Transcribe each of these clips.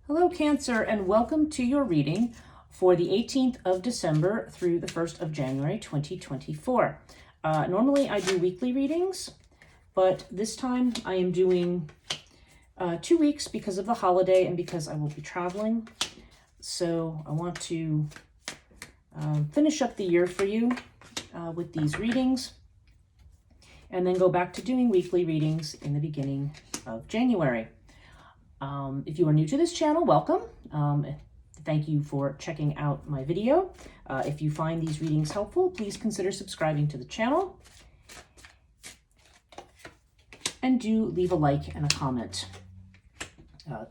Hello, Cancer, and welcome to your reading for the 18th of December through the 1st of January 2024. Normally I do weekly readings, but this time I am doing 2 weeks because of the holiday and because I will be traveling. So I want to finish up the year for you with these readings and then go back to doing weekly readings in the beginning of January. If you are new to this channel, welcome. Thank you for checking out my video. If you find these readings helpful, please consider subscribing to the channel. And do leave a like and a comment.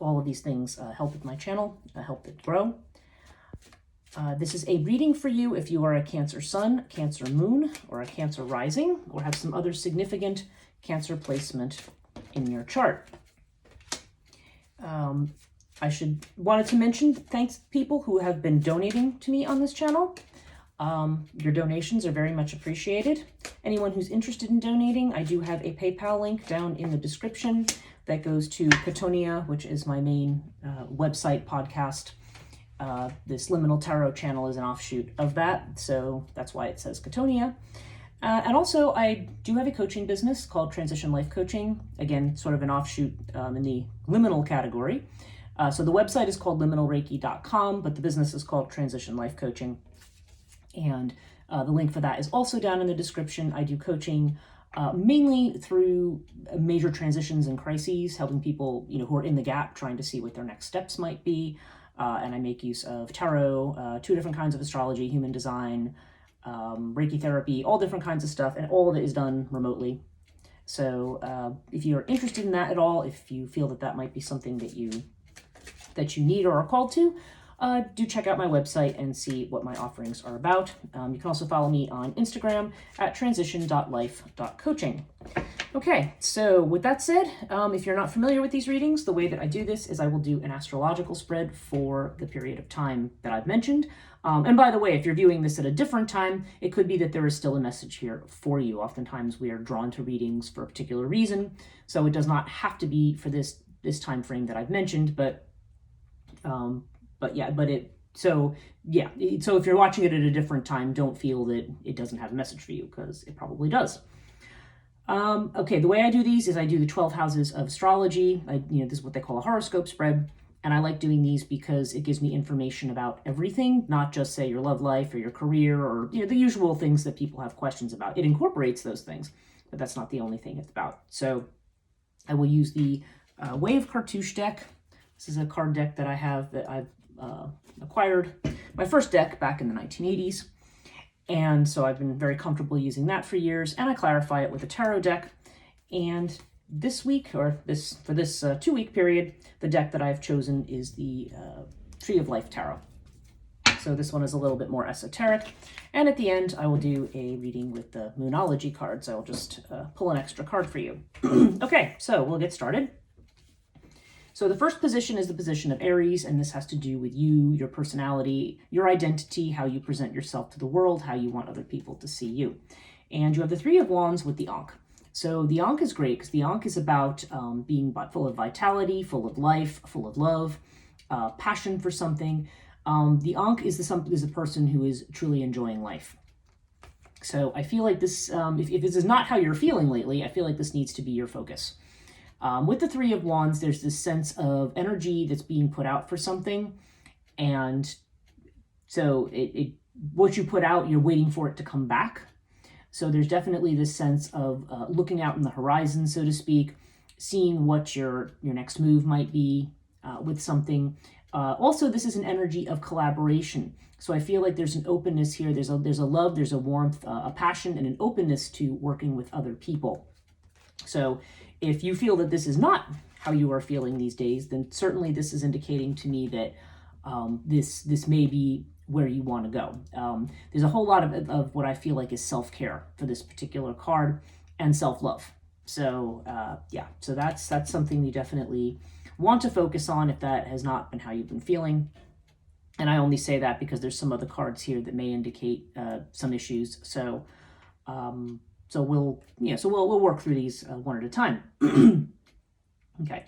All of these things help with my channel, help it grow. This is a reading for you if you are a Cancer Sun, Cancer Moon, or a Cancer Rising, or have some other significant Cancer placement in your chart. I wanted to mention thanks to people who have been donating to me on this channel. Your donations are very much appreciated. Anyone who's interested in donating, I do have a PayPal link down in the description that goes to Chthonia, which is my main website podcast. This Liminal Tarot channel is an offshoot of that, so that's why it says Chthonia. And also, I do have a coaching business called Transition Life Coaching. Again, sort of an offshoot in the liminal category. So the website is called liminalreiki.com, but the business is called Transition Life Coaching. And the link for that is also down in the description. I do coaching mainly through major transitions and crises, helping people who are in the gap, trying to see what their next steps might be. And I make use of tarot, 2 different kinds of astrology, human design, Reiki therapy, all different kinds of stuff, and all of it is done remotely. So if you're interested in that at all, if you feel that that might be something that you need or are called to, do check out my website and see what my offerings are about. You can also follow me on Instagram at transition.life.coaching. Okay, so with that said, if you're not familiar with these readings, the way that I do this is I will do an astrological spread for the period of time that I've mentioned. And by the way, if you're viewing this at a different time, it could be that there is still a message here for you. Oftentimes we are drawn to readings for a particular reason, so it does not have to be for this time frame that I've mentioned, so if you're watching it at a different time, don't feel that it doesn't have a message for you, because it probably does. Okay, the way I do these is I do the 12 houses of astrology. This is what they call a horoscope spread. And I like doing these because it gives me information about everything, not just, say, your love life or your career or the usual things that people have questions about. It incorporates those things, but that's not the only thing it's about. So I will use the Wave Cartouche deck. This is a card deck that I have that I've acquired, my first deck back in the 1980s. And so I've been very comfortable using that for years, and I clarify it with a tarot deck. And this week, or for this 2-week period, the deck that I've chosen is the Tree of Life Tarot. So this one is a little bit more esoteric. And at the end, I will do a reading with the Moonology cards. I will just pull an extra card for you. Okay, so we'll get started. So the first position is the position of Aries, and this has to do with you, your personality, your identity, how you present yourself to the world, how you want other people to see you. And you have the 3 of Wands with the Ankh. So the Ankh is great because the Ankh is about being full of vitality, full of life, full of love, passion for something. The Ankh is a person who is truly enjoying life. So I feel like this, if this is not how you're feeling lately, I feel like this needs to be your focus. With the 3 of Wands, there's this sense of energy that's being put out for something. And so what you put out, you're waiting for it to come back. So there's definitely this sense of looking out in the horizon, so to speak, seeing what your next move might be with something. Also, this is an energy of collaboration. So I feel like there's an openness here. There's a love, there's a warmth, a passion, and an openness to working with other people. So if you feel that this is not how you are feeling these days, then certainly this is indicating to me that this may be where you want to go. There's a whole lot of what I feel like is self-care for this particular card, and self-love. So so that's something you definitely want to focus on if that has not been how you've been feeling. And I only say that because there's some other cards here that may indicate some issues. So we'll work through these one at a time. Okay.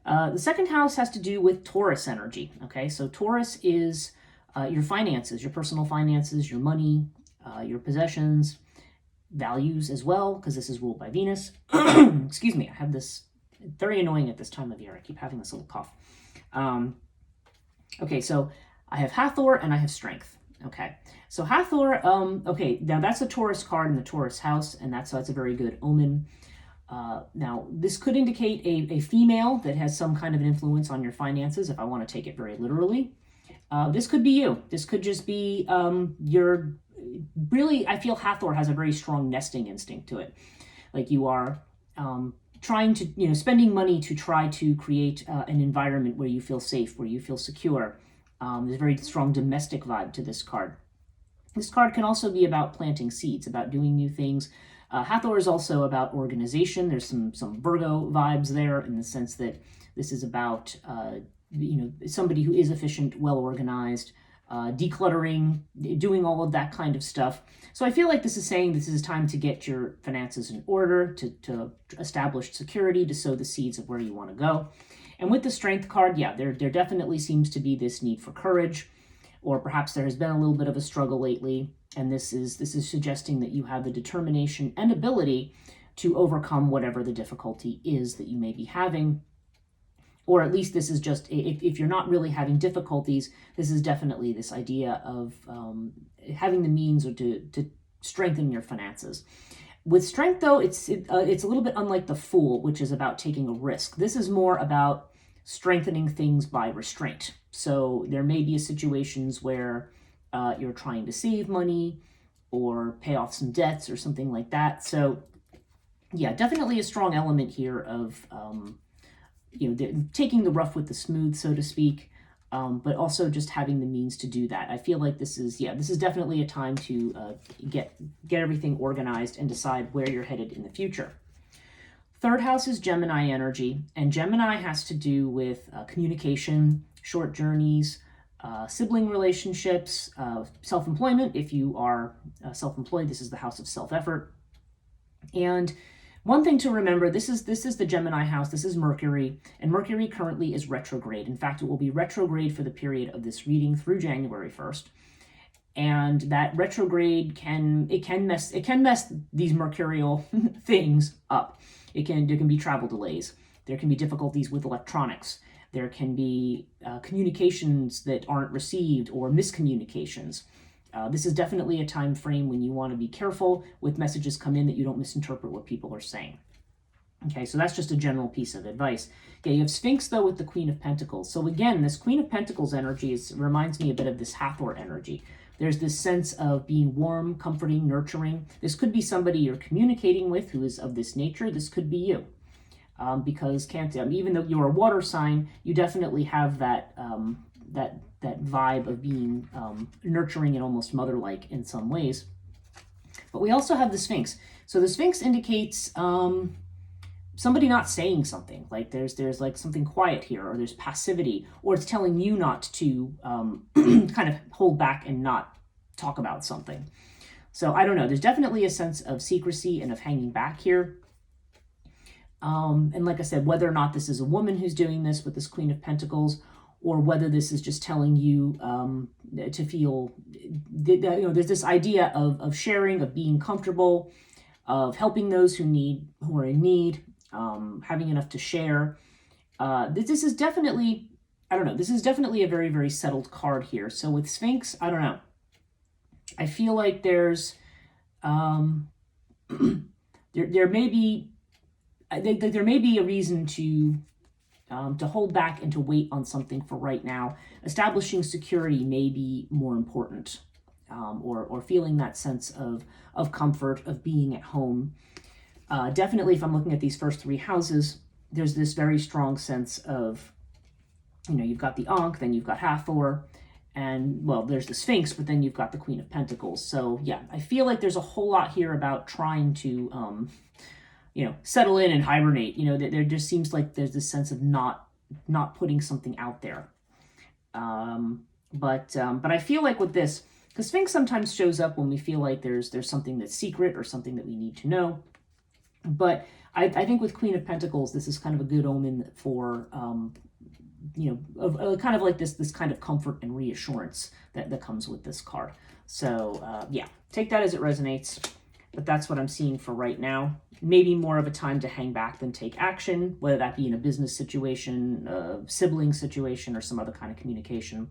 The second house has to do with Taurus energy. Okay, so Taurus is your finances, your personal finances, your money, your possessions, values as well, because this is ruled by Venus. Excuse me, I have this very annoying at this time of year. I keep having this little cough. Okay, so I have Hathor and I have Strength. Okay, so Hathor, okay, now that's a Taurus card in the Taurus house, and that's a very good omen. Now, this could indicate a female that has some kind of an influence on your finances, if I want to take it very literally. This could be you. This could just be really, I feel Hathor has a very strong nesting instinct to it. Like you are trying to, spending money to try to create an environment where you feel safe, where you feel secure. There's a very strong domestic vibe to this card. This card can also be about planting seeds, about doing new things. Hathor is also about organization. There's some Virgo vibes there in the sense that this is about somebody who is efficient, well organized, decluttering, doing all of that kind of stuff. So I feel like this is saying this is time to get your finances in order, to establish security, to sow the seeds of where you want to go. And with the Strength card, yeah, there definitely seems to be this need for courage, or perhaps there has been a little bit of a struggle lately, and this is suggesting that you have the determination and ability to overcome whatever the difficulty is that you may be having. Or at least this is just, if you're not really having difficulties, this is definitely this idea of having the means or to strengthen your finances. With Strength, though, it's a little bit unlike the Fool, which is about taking a risk. This is more about strengthening things by restraint. So there may be situations where you're trying to save money or pay off some debts or something like that. So yeah, definitely a strong element here of taking the rough with the smooth, so to speak, but also just having the means to do that. I feel like this is definitely a time to get everything organized and decide where you're headed in the future. Third house is Gemini energy, and Gemini has to do with communication, short journeys, sibling relationships, self-employment. If you are self-employed, this is the house of self-effort. And one thing to remember, this is the Gemini house, this is Mercury, and Mercury currently is retrograde. In fact, it will be retrograde for the period of this reading through January 1st. And that retrograde can mess these mercurial things up. There can be travel delays. There can be difficulties with electronics. There can be communications that aren't received or miscommunications. This is definitely a time frame when you want to be careful with messages come in that you don't misinterpret what people are saying. Okay, so that's just a general piece of advice. Okay, you have Sphinx, though, with the Queen of Pentacles. So again, this Queen of Pentacles energy reminds me a bit of this Hathor energy. There's this sense of being warm, comforting, nurturing. This could be somebody you're communicating with who is of this nature. This could be you. Because even though you're a water sign, you definitely have that that vibe of being nurturing and almost mother-like in some ways. But we also have the Sphinx. So the Sphinx indicates somebody not saying something. Like there's like something quiet here, or there's passivity, or it's telling you not to kind of hold back and not talk about something. So I don't know. There's definitely a sense of secrecy and of hanging back here. And like I said, whether or not this is a woman who's doing this with this Queen of Pentacles, or whether this is just telling you to feel that, there's this idea of sharing, of being comfortable, of helping those who are in need, having enough to share. This is definitely, this is definitely a very, very settled card here. So with Sphinx, I don't know. I feel like there's, there may be a reason to hold back and to wait on something for right now. Establishing security may be more important, or feeling that sense of comfort, of being at home. Definitely, if I'm looking at these first three houses, there's this very strong sense of, you've got the Ankh, then you've got Hathor, and, well, there's the Sphinx, but then you've got the Queen of Pentacles. So, yeah, I feel like there's a whole lot here about trying to settle in and hibernate. There just seems like there's this sense of not putting something out there. But I feel like with this, because Sphinx sometimes shows up when we feel like there's something that's secret or something that we need to know. But I think with Queen of Pentacles, this is kind of a good omen for, kind of like this kind of comfort and reassurance that comes with this card. So yeah, take that as it resonates. But that's what I'm seeing for right now. Maybe more of a time to hang back than take action, whether that be in a business situation, a sibling situation, or some other kind of communication.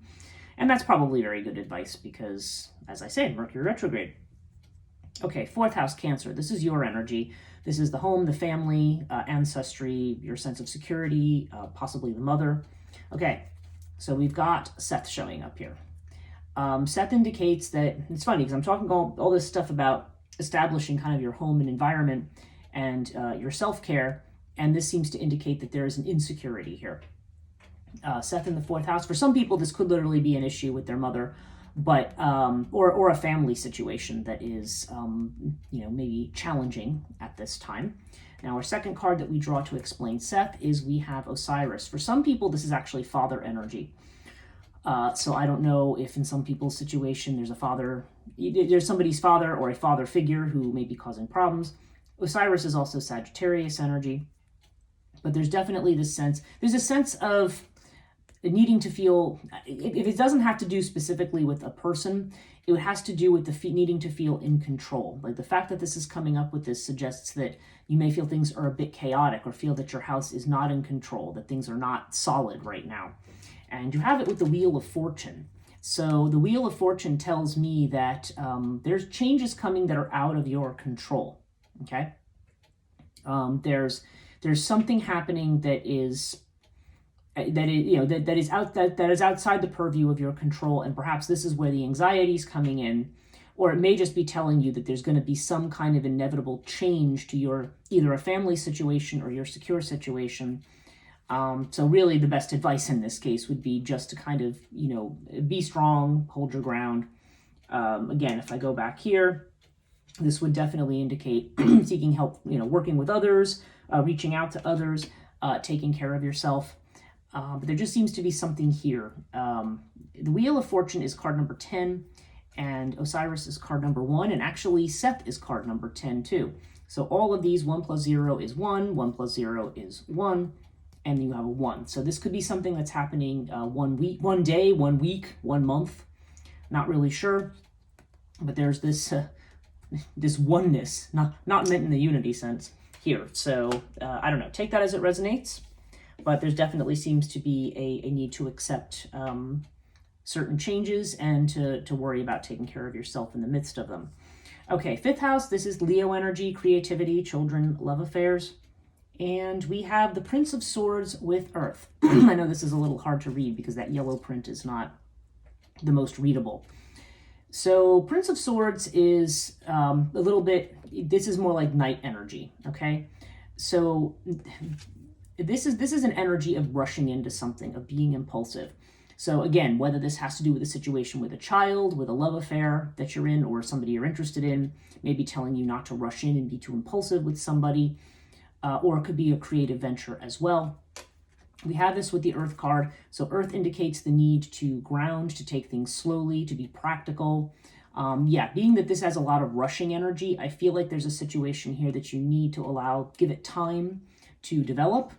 And that's probably very good advice because, as I said, Mercury retrograde. Okay, fourth house, Cancer. This is your energy. This is the home, the family, ancestry, your sense of security, possibly the mother. Okay, so we've got Seth showing up here. Seth indicates that, it's funny because I'm talking all this stuff about establishing kind of your home and environment and your self-care, and this seems to indicate that there is an insecurity here. Seth in the fourth house. For some people, this could literally be an issue with their mother, but or a family situation that is maybe challenging at this time. Now, our second card that we draw to explain Seth is we have Osiris. For some people, this is actually father energy. So I don't know if in some people's situation there's somebody's father or a father figure who may be causing problems. Osiris is also Sagittarius energy, but there's definitely this sense. There's a sense of needing to feel, if it doesn't have to do specifically with a person, it has to do with the needing to feel in control. Like the fact that this is coming up with this suggests that you may feel things are a bit chaotic or feel that your house is not in control, that things are not solid right now. And you have it with the Wheel of Fortune. So the Wheel of Fortune tells me that there's changes coming that are out of your control. Okay, there's something happening that is outside the purview of your control, and perhaps this is where the anxiety is coming in, or it may just be telling you that there's going to be some kind of inevitable change to your either a family situation or your secure situation. So really the best advice in this case would be just to kind of, be strong, hold your ground. Again, if I go back here, this would definitely indicate seeking help, working with others, reaching out to others, taking care of yourself. But there just seems to be something here. The Wheel of Fortune is card number 10, and Osiris is card number 1, and actually Seth is card number 10 too. So all of these, 1 plus 0 is 1, 1 plus 0 is 1, and you have a 1. So this could be something that's happening 1 day, 1 week, 1 month. Not really sure, but there's this this oneness, not meant in the unity sense here. So I don't know, take that as it resonates, but there's definitely seems to be a need to accept certain changes and to worry about taking care of yourself in the midst of them. Okay, fifth house, this is Leo energy, creativity, children, love affairs. And we have the Prince of Swords with Earth. I know this is a little hard to read because that yellow print is not the most readable. So Prince of Swords is a little bit, this is more like night energy, okay? So this is an energy of rushing into something, of being impulsive. So again, whether this has to do with a situation with a child, with a love affair that you're in, or somebody you're interested in, maybe telling you not to rush in and be too impulsive with somebody, or it could be a creative venture as well. We have this with the Earth card. So Earth indicates the need to ground, to take things slowly, to be practical. Being that this has a lot of rushing energy, I feel like there's a situation here that you need to give it time to develop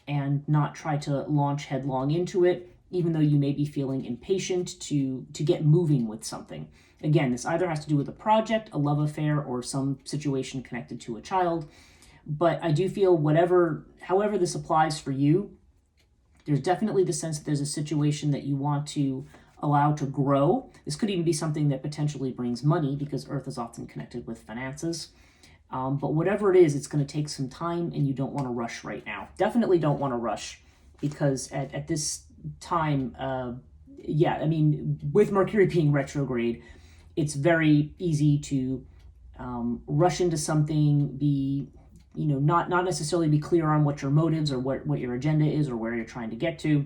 and not try to launch headlong into it, even though you may be feeling impatient to get moving with something. Again, this either has to do with a project, a love affair, or some situation connected to a child. But I do feel however this applies for you, there's definitely the sense that there's a situation that you want to allow to grow. This could even be something that potentially brings money because Earth is often connected with finances. But whatever it is, it's going to take some time and you don't want to rush right now. Definitely don't want to rush because at this time, with Mercury being retrograde, it's very easy to rush into something, not necessarily be clear on what your motives or what your agenda is or where you're trying to get to.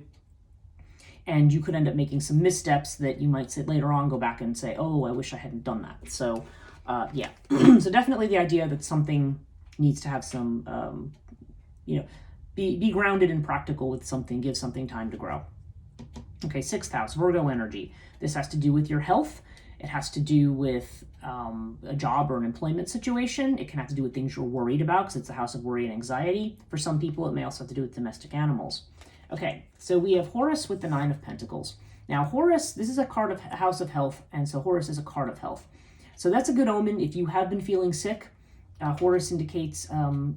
And you could end up making some missteps that you might sit later on, go back and say, oh, I wish I hadn't done that. So, so definitely the idea that something needs to have some, be grounded and practical with something, give something time to grow. Okay, sixth house, Virgo energy. This has to do with your health It has to do with a job or an employment situation. It can have to do with things you're worried about because it's a house of worry and anxiety. For some people, it may also have to do with domestic animals. Okay, so we have Horus with the Nine of Pentacles. Now, Horus, this is a card of House of Health, and so Horus is a card of health. So that's a good omen if you have been feeling sick. Horus indicates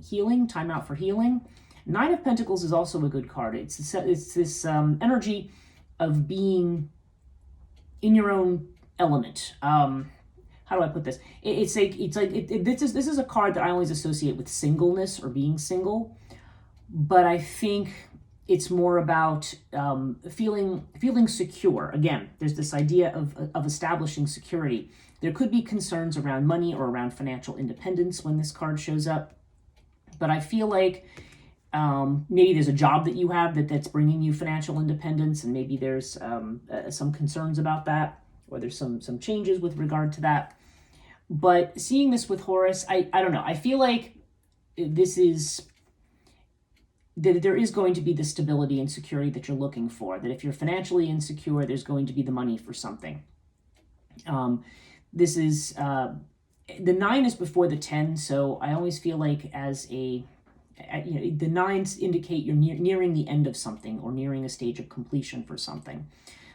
healing, time out for healing. Nine of Pentacles is also a good card. It's this energy of being in your own element. How do I put this? This is a card that I always associate with singleness or being single, but I think it's more about feeling secure. Again, there's this idea of establishing security. There could be concerns around money or around financial independence when this card shows up, but I feel like maybe there's a job that you have that's bringing you financial independence, and maybe there's some concerns about that, or there's some changes with regard to that. But seeing this with Horus, I don't know. I feel like that there is going to be the stability and security that you're looking for. That if you're financially insecure, there's going to be the money for something. This is the 9 is before the 10, so I always feel like the 9s indicate you're nearing the end of something or nearing a stage of completion for something.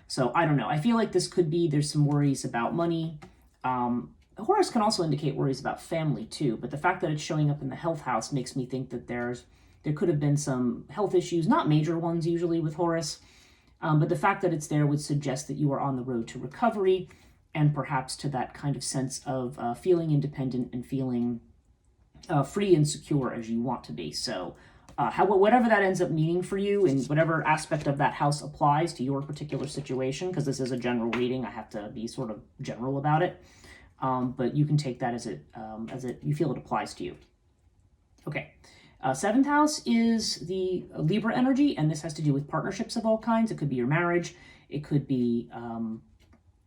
So I don't know. I feel like this could be there's some worries about money. Horus can also indicate worries about family too, but the fact that it's showing up in the health house makes me think that there could have been some health issues, not major ones usually with Horus, but the fact that it's there would suggest that you are on the road to recovery and perhaps to that kind of sense of feeling independent and feeling free and secure as you want to be. So whatever that ends up meaning for you and whatever aspect of that house applies to your particular situation, because this is a general reading, I have to be sort of general about it. But you can take that as you feel it applies to you. Okay. 7th house is the Libra energy, and this has to do with partnerships of all kinds. It could be your marriage. It could be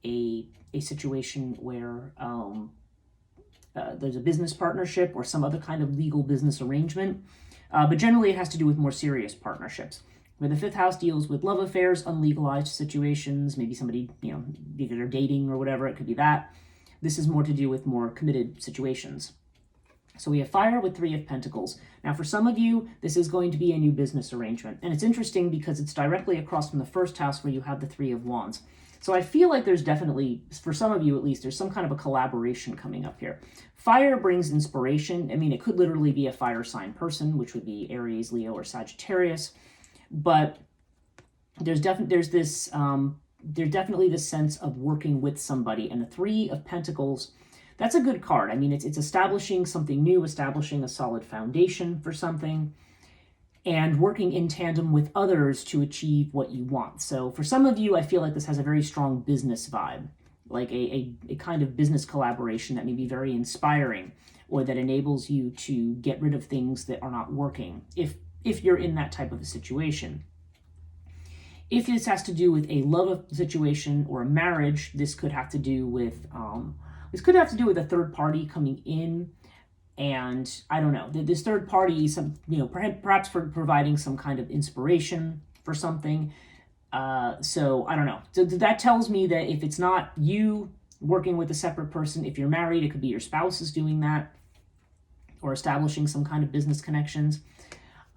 a situation where there's a business partnership or some other kind of legal business arrangement. But generally, it has to do with more serious partnerships. Where the 5th house deals with love affairs, unlegalized situations, maybe somebody, either they're dating or whatever, it could be that. This is more to do with more committed situations. So we have fire with 3 of Pentacles. Now, for some of you, this is going to be a new business arrangement. And it's interesting because it's directly across from the 1st house where you have the 3 of Wands. So I feel like there's definitely, for some of you at least, there's some kind of a collaboration coming up here. Fire brings inspiration. I mean, it could literally be a fire sign person, which would be Aries, Leo, or Sagittarius. But there's definitely this sense of working with somebody. And the 3 of Pentacles, that's a good card. I mean, it's establishing something new, establishing a solid foundation for something, and working in tandem with others to achieve what you want. So for some of you, I feel like this has a very strong business vibe, like a kind of business collaboration that may be very inspiring, or that enables you to get rid of things that are not working, if you're in that type of a situation. If this has to do with a love situation or a marriage, this could have to do with a third party coming in, and I don't know, this third party, perhaps for providing some kind of inspiration for something. So I don't know. So that tells me that if it's not you working with a separate person, if you're married, it could be your spouse is doing that, or establishing some kind of business connections.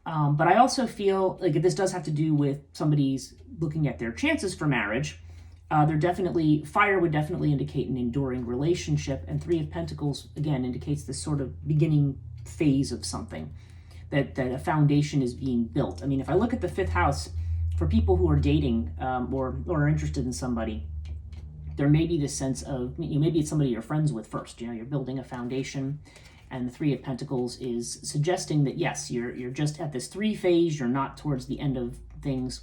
But I also feel like this does have to do with somebody's looking at their chances for marriage. Fire would definitely indicate an enduring relationship, and 3 of Pentacles, again, indicates this sort of beginning phase of something, that a foundation is being built. I mean, if I look at the 5th house, for people who are dating or are interested in somebody, there may be this sense of, maybe it's somebody you're friends with first, you're building a foundation. And the 3 of Pentacles is suggesting that, yes, you're just at this 3 phase, you're not towards the end of things,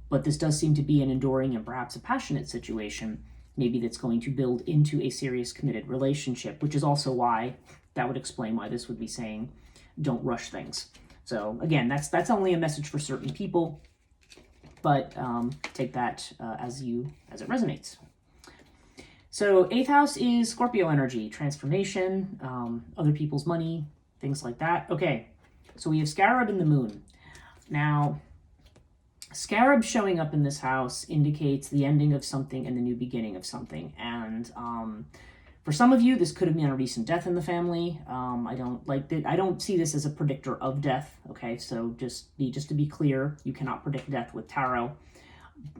but this does seem to be an enduring and perhaps a passionate situation, maybe that's going to build into a serious committed relationship, which is also why, that would explain why this would be saying, don't rush things. So again, that's only a message for certain people, but take that as it resonates. So 8th house is Scorpio energy, transformation, other people's money, things like that. Okay, so we have Scarab in the Moon. Now, Scarab showing up in this house indicates the ending of something and the new beginning of something. And for some of you, this could have been a recent death in the family. I don't see this as a predictor of death. Okay, so just to be clear, you cannot predict death with tarot.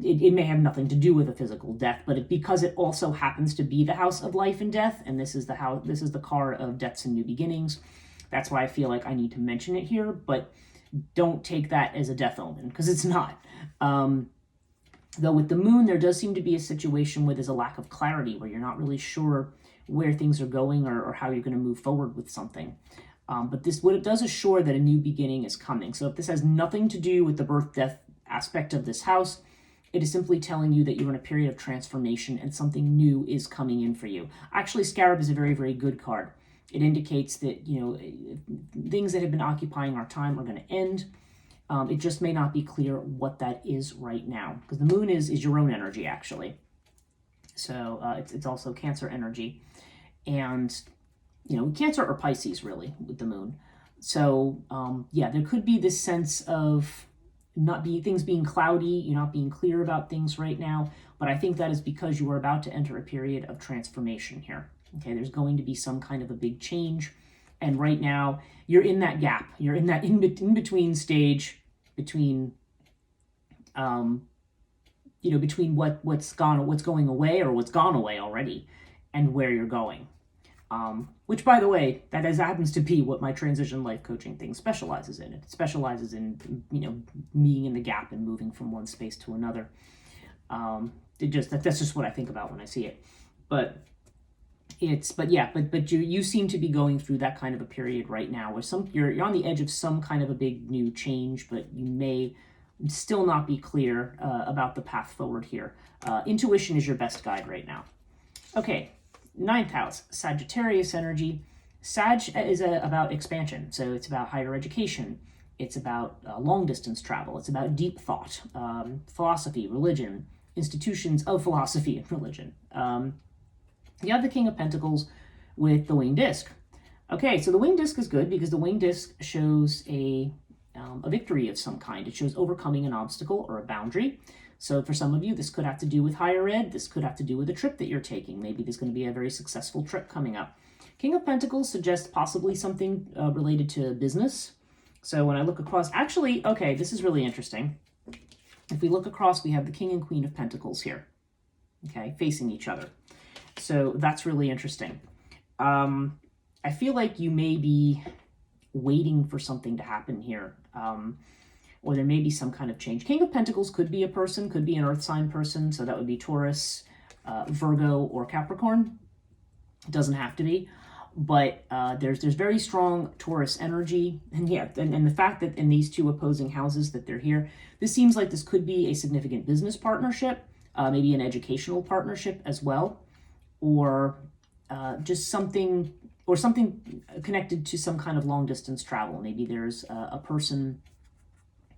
It may have nothing to do with a physical death, but because it also happens to be the house of life and death, and this is the house, this is the card of deaths and new beginnings. That's why I feel like I need to mention it here, but don't take that as a death omen, because it's not. Though with the moon, there does seem to be a situation where there's a lack of clarity, where you're not really sure where things are going or how you're going to move forward with something. But what it does assure that a new beginning is coming. So if this has nothing to do with the birth-death aspect of this house, it is simply telling you that you're in a period of transformation and something new is coming in for you. Actually, Scarab is a very, very good card. It indicates that, things that have been occupying our time are going to end. It just may not be clear what that is right now, because the moon is your own energy, actually. So it's also Cancer energy. And, Cancer or Pisces, really, with the moon. So, there could be this sense of things being cloudy, you're not being clear about things right now, but I think that is because you are about to enter a period of transformation here. Okay, there's going to be some kind of a big change, and right now you're in that gap. You're in that in-between stage between, between what's going away or what's gone away already, and where you're going. Which, by the way, that happens to be what my transition life coaching thing specializes in. It specializes in, being in the gap and moving from one space to another. That's just what I think about when I see it. But you seem to be going through that kind of a period right now, where you're on the edge of some kind of a big new change, but you may still not be clear about the path forward here. Intuition is your best guide right now. Okay. 9th house, Sagittarius energy. Sag is about expansion, so it's about higher education. It's about long distance travel. It's about deep thought, philosophy, religion, institutions of philosophy and religion. You have the King of Pentacles with the winged disc. Okay, so the winged disc is good because the winged disc shows a victory of some kind. It shows overcoming an obstacle or a boundary. So for some of you, this could have to do with higher ed. This could have to do with a trip that you're taking. Maybe there's going to be a very successful trip coming up. King of Pentacles suggests possibly something related to business. So when I look across, actually, okay, this is really interesting. If we look across, we have the King and Queen of Pentacles here, okay, facing each other. So that's really interesting. I feel like you may be waiting for something to happen here. Or there may be some kind of change. King of Pentacles could be a person, could be an earth sign person, so that would be Taurus, Virgo, or Capricorn. It doesn't have to be, but there's very strong Taurus energy, and the fact that in these two opposing houses that they're here, this seems like this could be a significant business partnership, maybe an educational partnership as well, or just something connected to some kind of long distance travel. Maybe there's a person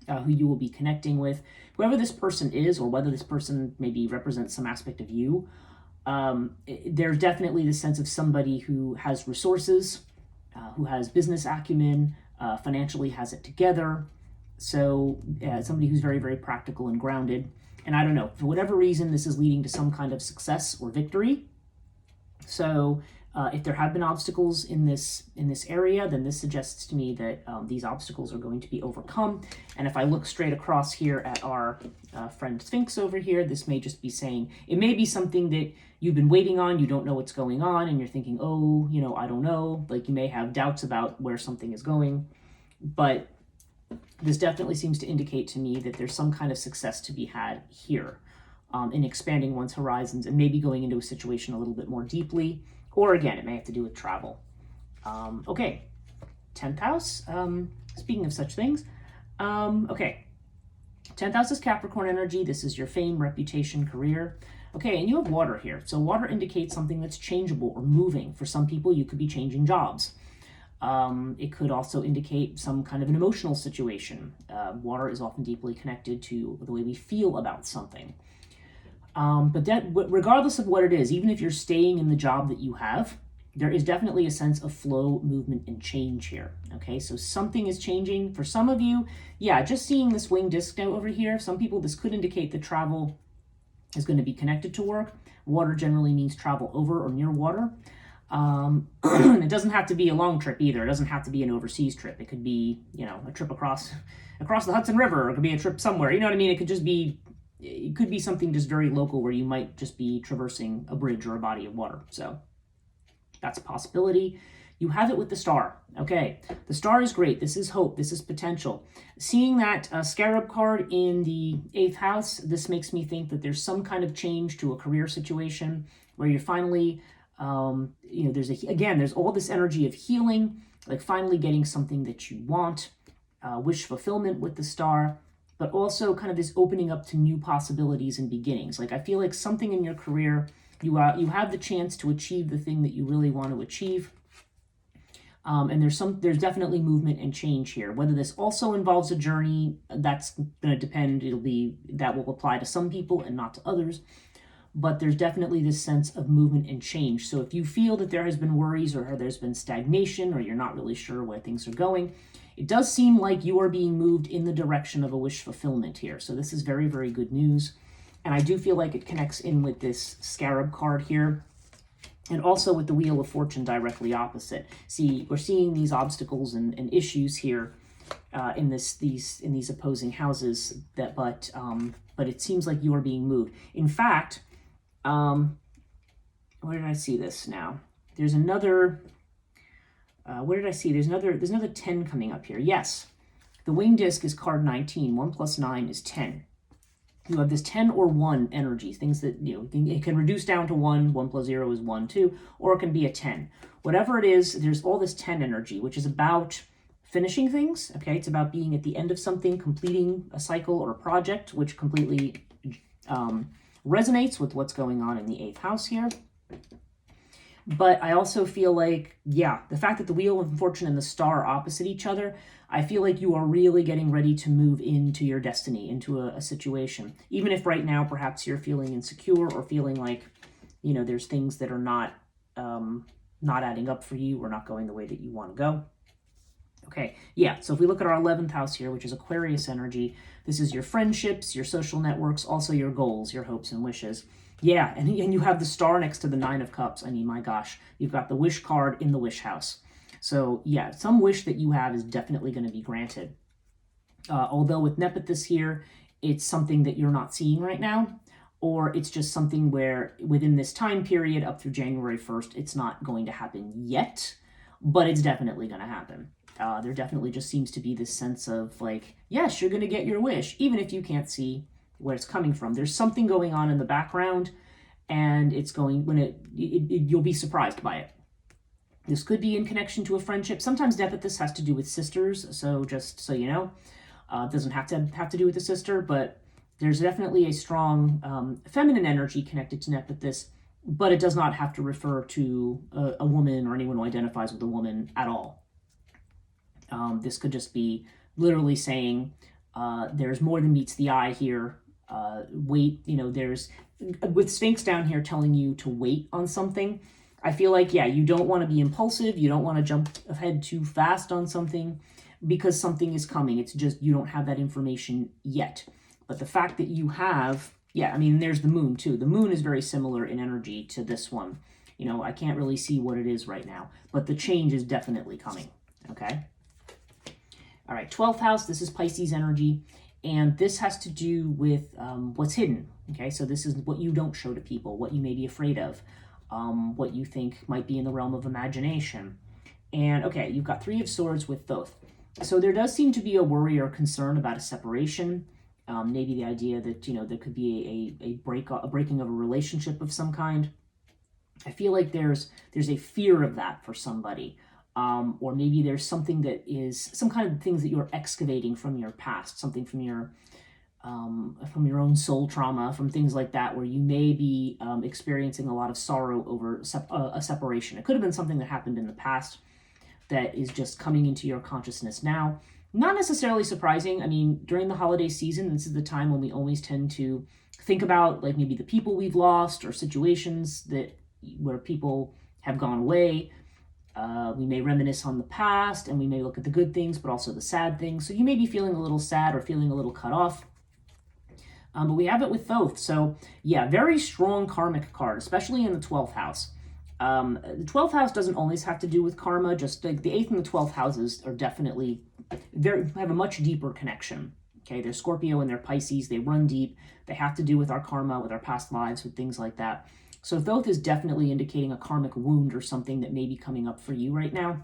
who you will be connecting with, whoever this person is, or whether this person maybe represents some aspect of you. There's definitely the sense of somebody who has resources, who has business acumen, financially has it together. So somebody who's very, very practical and grounded. And I don't know, for whatever reason, this is leading to some kind of success or victory. So if there have been obstacles in this area, then this suggests to me that these obstacles are going to be overcome. And if I look straight across here at our friend Sphinx over here, this may just be saying, it may be something that you've been waiting on, you don't know what's going on, and you're thinking, oh, I don't know. Like you may have doubts about where something is going. But this definitely seems to indicate to me that there's some kind of success to be had here in expanding one's horizons and maybe going into a situation a little bit more deeply. Or again, it may have to do with travel. Okay, 10th house. Speaking of such things. Okay, 10th house is Capricorn energy. This is your fame, reputation, career. Okay, and you have water here. So water indicates something that's changeable or moving. For some people, you could be changing jobs. It could also indicate some kind of an emotional situation. Water is often deeply connected to the way we feel about something. But regardless of what it is, even if you're staying in the job that you have, there is definitely a sense of flow, movement, and change here. Okay, so something is changing. For some of you, yeah, just seeing this wing disc now over here, some people, this could indicate that travel is going to be connected to work. Water generally means travel over or near water. It doesn't have to be a long trip either. It doesn't have to be an overseas trip. It could be, a trip across the Hudson River, or it could be a trip somewhere. You know what I mean? It could be something just very local where you might just be traversing a bridge or a body of water. So that's a possibility. You have it with the star. Okay, the star is great. This is hope. This is potential. Seeing that scarab card in the 8th house, this makes me think that there's some kind of change to a career situation where you're finally, there's all this energy of healing, like finally getting something that you want, wish fulfillment with the star, but also kind of this opening up to new possibilities and beginnings. Like I feel like something in your career, you have the chance to achieve the thing that you really want to achieve. And there's definitely movement and change here. Whether this also involves a journey, that's going to depend. That will apply to some people and not to others. But there's definitely this sense of movement and change. So if you feel that there has been worries or there's been stagnation or you're not really sure where things are going, it does seem like you are being moved in the direction of a wish fulfillment here. So this is very, very good news. And I do feel like it connects in with this scarab card here. And also with the Wheel of Fortune directly opposite. See, we're seeing these obstacles and issues here in these opposing houses. But it seems like you are being moved. In fact, where did I see this now? There's another. Where did I see? There's another 10 coming up here. Yes, the wing disc is card 19. 1 plus 9 is 10. You have this 10 or 1 energy, things that, it can reduce down to 1, 1 plus 0 is 1, 2, or it can be a 10. Whatever it is, there's all this 10 energy, which is about finishing things, okay? It's about being at the end of something, completing a cycle or a project, which completely resonates with what's going on in the 8th house here. But I also feel like, the fact that the Wheel of Fortune and the star are opposite each other, I feel like you are really getting ready to move into your destiny, into a situation. Even if right now perhaps you're feeling insecure or feeling like, there's things that are not adding up for you or not going the way that you want to go. Okay, so if we look at our 11th house here, which is Aquarius energy, this is your friendships, your social networks, also your goals, your hopes and wishes. Yeah, and you have the star next to the 9 of Cups. I mean, my gosh, you've got the wish card in the wish house. So yeah, some wish that you have is definitely going to be granted. Although with Nephthys here, it's something that you're not seeing right now, or it's just something where within this time period up through January 1st, it's not going to happen yet, but it's definitely going to happen. There definitely just seems to be this sense of like, yes, you're going to get your wish, even if you can't see where it's coming from. There's something going on in the background, and it's going, you'll be surprised by it. This could be in connection to a friendship. Sometimes Nephthys has to do with sisters, so just so you know, it doesn't have to do with a sister, but there's definitely a strong feminine energy connected to Nephthys, but it does not have to refer to a woman or anyone who identifies with a woman at all. This could just be literally saying there's more than meets the eye here. Wait, there's, with Sphinx down here telling you to wait on something. I feel like, you don't want to be impulsive. You don't want to jump ahead too fast on something because something is coming. It's just you don't have that information yet. But the fact that you have, there's the moon too. The moon is very similar in energy to this one. I can't really see what it is right now, but the change is definitely coming, okay? All right, 12th house, this is Pisces energy, and this has to do with what's hidden, okay? So this is what you don't show to people, what you may be afraid of. What you think might be in the realm of imagination. And okay, you've got 3 of Swords with Thoth. So there does seem to be a worry or concern about a separation. Maybe the idea that, there could be a breaking of a relationship of some kind. I feel like there's a fear of that for somebody. Or maybe there's something that is some kind of things that you're excavating from your past, something from your own soul trauma, from things like that, where you may be experiencing a lot of sorrow over a separation. It could have been something that happened in the past that is just coming into your consciousness now. Not necessarily surprising. I mean, during the holiday season, this is the time when we always tend to think about like maybe the people we've lost or situations where people have gone away. We may reminisce on the past, and we may look at the good things, but also the sad things. So you may be feeling a little sad or feeling a little cut off. But we have it with Thoth. So yeah, very strong karmic card, especially in the 12th house. The 12th house doesn't always have to do with karma. Just like the 8th and the 12th houses are definitely, they have a much deeper connection. Okay, they're Scorpio and they're Pisces. They run deep. They have to do with our karma, with our past lives, with things like that. So Thoth is definitely indicating a karmic wound or something that may be coming up for you right now.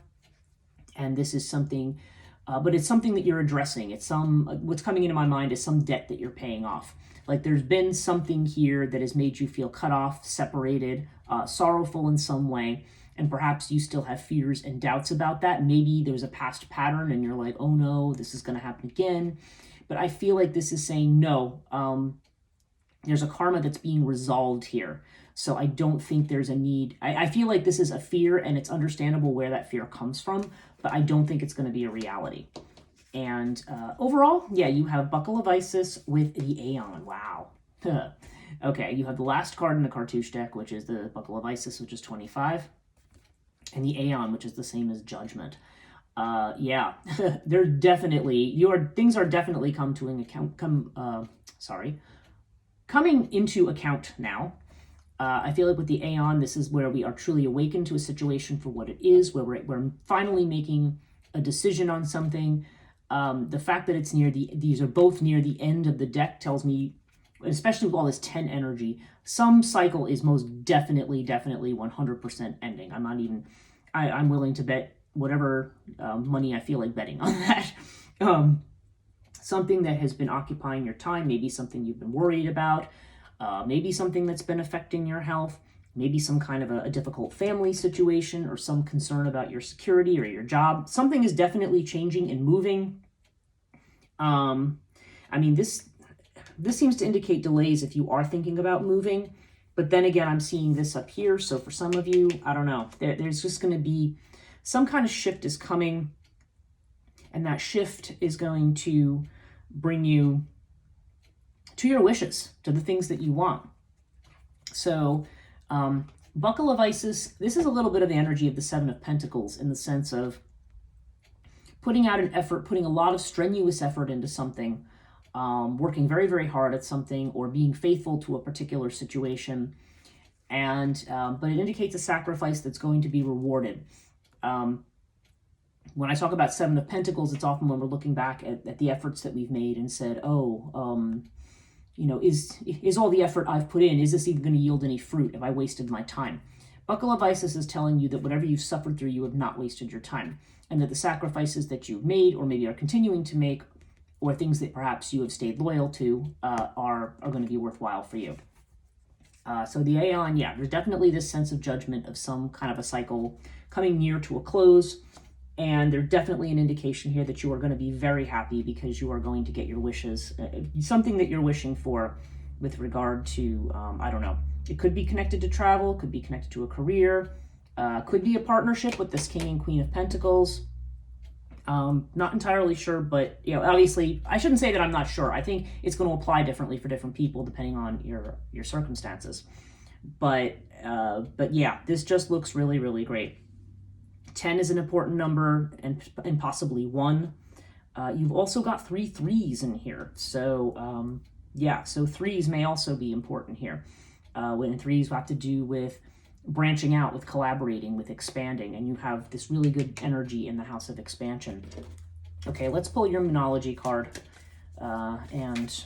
And this is something, but it's something that you're addressing. It's what's coming into my mind is some debt that you're paying off. Like there's been something here that has made you feel cut off, separated, sorrowful in some way. And perhaps you still have fears and doubts about that. Maybe there's a past pattern and you're like, oh no, this is going to happen again. But I feel like this is saying, no, there's a karma that's being resolved here. So I don't think there's a need. I feel like this is a fear, and it's understandable where that fear comes from, but I don't think it's going to be a reality. And overall, yeah, you have Buckle of Isis with the Aeon. Wow. Okay, you have the last card in the Cartouche deck, which is the Buckle of Isis, which is 25, and the Aeon, which is the same as Judgment. Yeah, there's definitely, things are definitely coming into account now. I feel like with the Aeon, this is where we are truly awakened to a situation for what it is, where we're finally making a decision on something. The fact that it's these are both near the end of the deck tells me, especially with all this 10 energy, some cycle is most definitely 100% ending. I'm willing to bet whatever money I feel like betting on that. Something that has been occupying your time, maybe something you've been worried about, maybe something that's been affecting your health, maybe some kind of a difficult family situation or some concern about your security or your job. Something is definitely changing and moving. This seems to indicate delays if you are thinking about moving. But then again, I'm seeing this up here. So for some of you, I don't know, there's just going to be some kind of shift is coming. And that shift is going to bring you to your wishes, to the things that you want. So Buckle of Isis, this is a little bit of the energy of the Seven of Pentacles in the sense of putting out an effort, putting a lot of strenuous effort into something, working very, very hard at something, or being faithful to a particular situation. And but it indicates a sacrifice that's going to be rewarded. When I talk about Seven of Pentacles, it's often when we're looking back at the efforts that we've made and said, is all the effort I've put in, is this even going to yield any fruit? Have I wasted my time? Buckle of Isis is telling you that whatever you've suffered through, you have not wasted your time. And that the sacrifices that you've made, or maybe are continuing to make, or things that perhaps you have stayed loyal to, are going to be worthwhile for you. So the Aeon, yeah, there's definitely this sense of judgment of some kind of a cycle coming near to a close. And there's definitely an indication here that you are going to be very happy because you are going to get your wishes, something that you're wishing for with regard to, I don't know. It could be connected to travel, could be connected to a career, could be a partnership with this King and Queen of Pentacles. Not entirely sure, but obviously, I shouldn't say that I'm not sure. I think it's going to apply differently for different people depending on your circumstances. But yeah, this just looks really, really great. 10 is an important number, and possibly 1. You've also got 3 threes in here. So, yeah, so 3s may also be important here. When 3s have to do with branching out, with collaborating, with expanding, and you have this really good energy in the house of expansion. Okay, let's pull your Moonology card and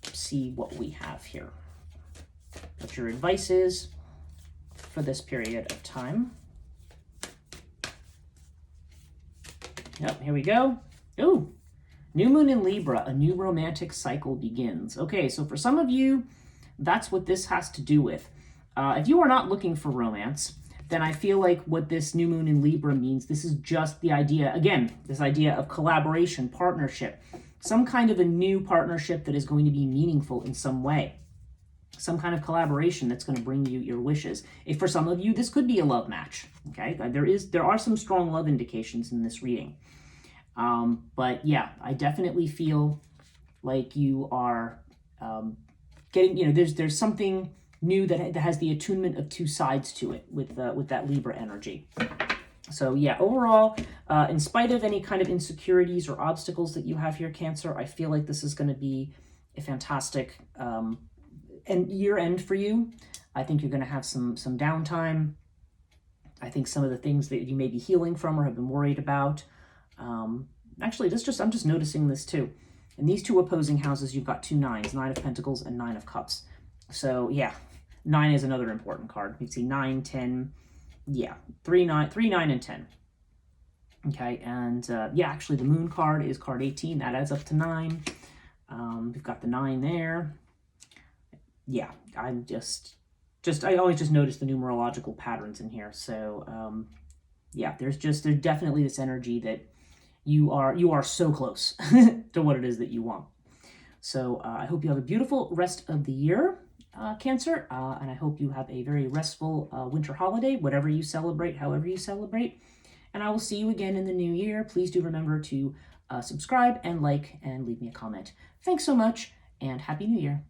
see what we have here. What your advice is for this period of time. Yep, here we go. Ooh, new moon in Libra, a new romantic cycle begins. Okay, so for some of you, that's what this has to do with. If you are not looking for romance, then I feel like what this new moon in Libra means, this is just the idea, again, this idea of collaboration, partnership, some kind of a new partnership that is going to be meaningful in some way. Some kind of collaboration that's going to bring you your wishes. If for some of you, this could be a love match. Okay, there are some strong love indications in this reading. But yeah, I definitely feel like you are getting, there's something new that has the attunement of two sides to it with that Libra energy. So yeah, overall, in spite of any kind of insecurities or obstacles that you have here, Cancer, I feel like this is going to be a fantastic year end for you. I think you're going to have some downtime. I think some of the things that you may be healing from or have been worried about. Actually, I'm just noticing this too. In these two opposing houses, you've got two nines, 9 of Pentacles and 9 of Cups. So yeah, 9 is another important card. You see 9, 10, yeah, 3, 9, and 10. Okay, and yeah, actually the Moon card is card 18. That adds up to 9. We've got the 9 there. Yeah, I'm I always just notice the numerological patterns in here. So yeah, there's definitely this energy that you are so close to what it is that you want. So I hope you have a beautiful rest of the year, Cancer, and I hope you have a very restful winter holiday, whatever you celebrate, however you celebrate. And I will see you again in the new year. Please do remember to subscribe and like and leave me a comment. Thanks so much, and Happy New Year.